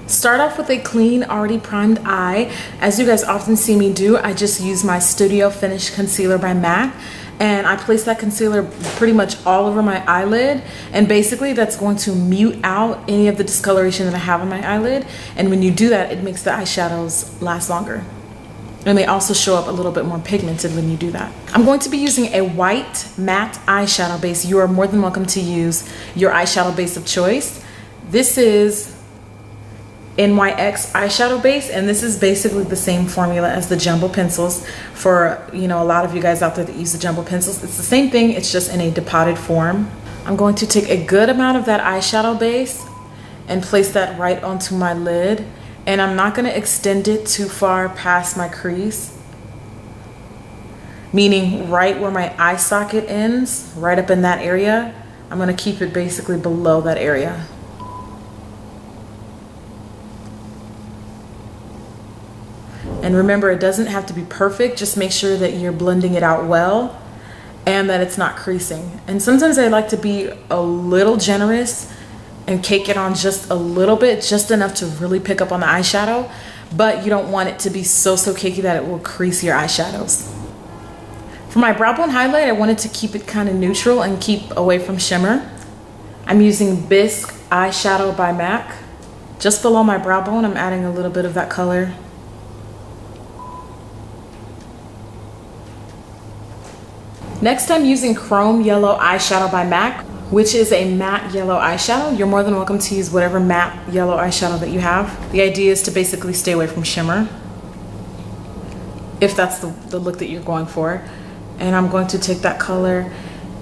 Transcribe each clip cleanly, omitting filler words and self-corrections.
Start off with a clean, already primed eye. As you guys often see me do, I just use my Studio Finish Concealer by MAC, and I place that concealer pretty much all over my eyelid, and basically that's going to mute out any of the discoloration that I have on my eyelid, and when you do that, it makes the eyeshadows last longer. And they also show up a little bit more pigmented when you do that. I'm going to be using a white matte eyeshadow base. You are more than welcome to use your eyeshadow base of choice. This is NYX eyeshadow base, and this is basically the same formula as the jumbo pencils. For a lot of you guys out there that use the jumbo pencils, it's the same thing, it's just in a depotted form. I'm going to take a good amount of that eyeshadow base and place that right onto my lid, and I'm not going to extend it too far past my crease, meaning right where my eye socket ends, right up in that area. I'm going to keep it basically below that area. And remember, it doesn't have to be perfect. Just make sure that you're blending it out well and that it's not creasing. And sometimes I like to be a little generous and cake it on just a little bit, just enough to really pick up on the eyeshadow, but you don't want it to be so cakey that it will crease your eyeshadows. For my brow bone highlight, I wanted to keep it kind of neutral and keep away from shimmer. I'm using Bisque eyeshadow by MAC. Just below my brow bone, I'm adding a little bit of that color. Next, I'm using Chrome Yellow eyeshadow by MAC, which is a matte yellow eyeshadow. You're more than welcome to use whatever matte yellow eyeshadow that you have. The idea is to basically stay away from shimmer, if that's the look that you're going for. And I'm going to take that color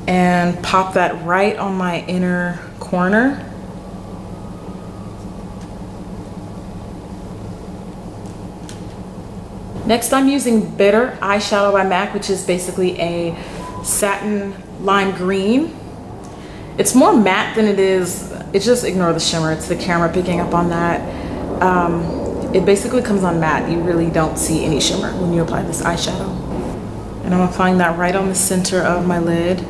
and pop that right on my inner corner. Next, I'm using Bitter eyeshadow by MAC, which is basically a satin lime green. It's more matte than it is, just ignore the shimmer, it's the camera picking up on that. It basically comes on matte. You really don't see any shimmer when you apply this eyeshadow. And I'm applying that right on the center of my lid.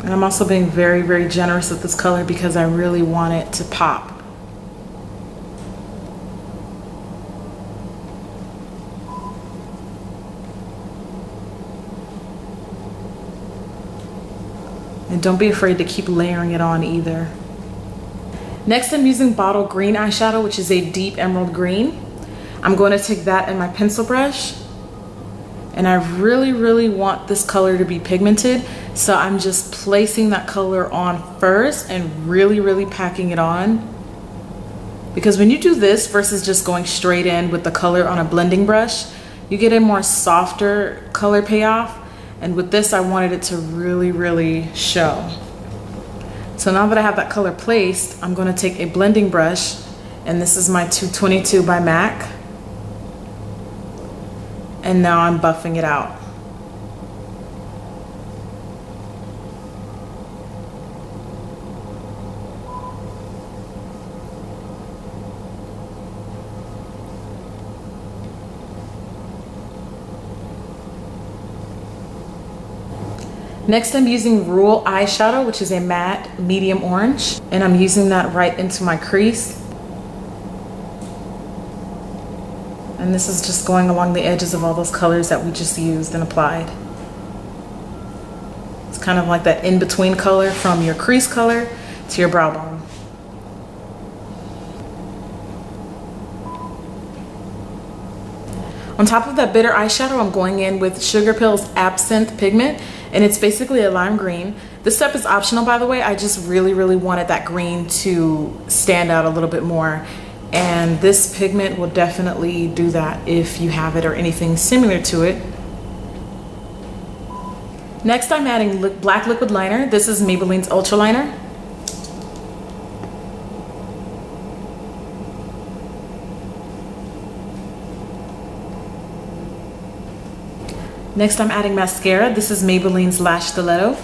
And I'm also being very generous with this color because I really want it to pop. And don't be afraid to keep layering it on either. Next, I'm using Bottle Green eyeshadow, which is a deep emerald green. I'm going to take that in my pencil brush. And I really want this color to be pigmented, so I'm just placing that color on first and really packing it on. Because when you do this versus just going straight in with the color on a blending brush, you get a more softer color payoff. And with this, I wanted it to really show. So now that I have that color placed, I'm going to take a blending brush, and this is my 222 by MAC. And now I'm buffing it out. Next, I'm using Rule eyeshadow, which is a matte medium orange, and I'm using that right into my crease. And this is just going along the edges of all those colors that we just used and applied. It's kind of like that in-between color from your crease color to your brow bone. On top of that bitter eyeshadow, I'm going in with Sugar Pill's Absinthe pigment, and it's basically a lime green. This step is optional, by the way. I just really wanted that green to stand out a little bit more. And this pigment will definitely do that if you have it or anything similar to it. Next, I'm adding black liquid liner. This is Maybelline's Ultra Liner. Next, I'm adding mascara. This is Maybelline's Lash Stiletto.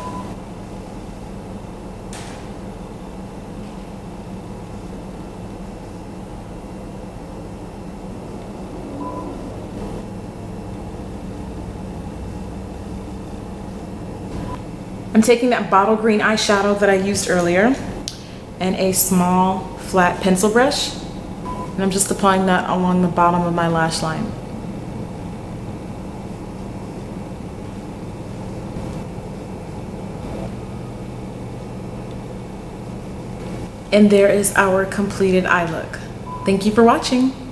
I'm taking that bottle green eyeshadow that I used earlier and a small flat pencil brush, and I'm just applying that along the bottom of my lash line. And there is our completed eye look. Thank you for watching.